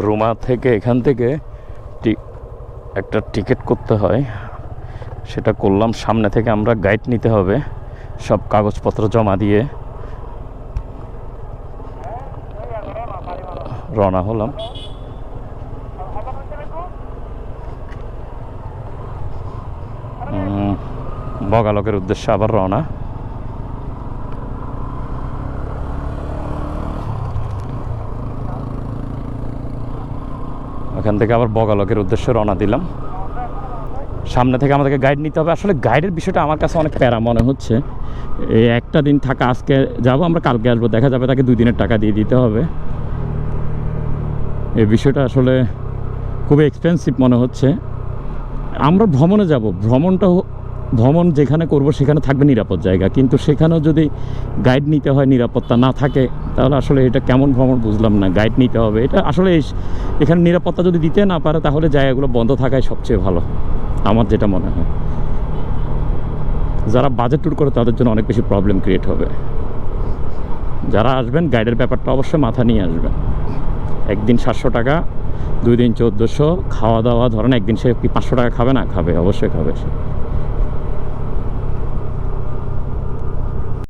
রুমা থেকে এখান থেকে একটা টিকিট করতে হয়, সেটা করলাম। সামনে থেকে আমরা গাইড নিতে হবে, সব কাগজপত্র জমা দিয়ে রওনা হলাম। বগালকের উদ্দেশ্যে আবার রওনা। ওখান থেকে আবার বগালকের উদ্দেশ্যে রওনা দিলাম। সামনে থেকে আমাদেরকে গাইড নিতে হবে। আসলে গাইডের বিষয়টা আমার কাছে অনেক প্যারা মনে হচ্ছে। এই একটা দিন থাকা, আজকে যাব আমরা কালকে আসবো, দেখা যাবে তাকে 2 দিনের টাকা দিয়ে দিতে হবে। এই বিষয়টা আসলে খুবই এক্সপেন্সিভ মনে হচ্ছে। আমরা ভ্রমণে যাব, ভ্রমণ যেখানে করব সেখানে থাকবে নিরাপদ জায়গা, কিন্তু সেখানেও যদি গাইড নিতে হয়, নিরাপত্তা না থাকে, তাহলে আসলে এটা কেমন ভ্রমণ বুঝলাম না। গাইড নিতে হবে, এটা আসলে এখানে নিরাপত্তা যদি দিতে না পারে তাহলে জায়গাগুলো বন্ধ থাকাই সবচেয়ে ভালো, আমার যেটা মনে হয়। যারা বাজেট ট্যুর করে তাদের জন্য অনেক বেশি প্রবলেম ক্রিয়েট হবে। যারা আসবেন গাইডের ব্যাপারটা অবশ্যই মাথা নিয়ে আসবেন। একদিন 700 টাকা, 2 দিন 1400, খাওয়া দাওয়া ধরেন একদিন সে কি 500 টাকা খাবে না? খাবে, অবশ্যই খাবে সে।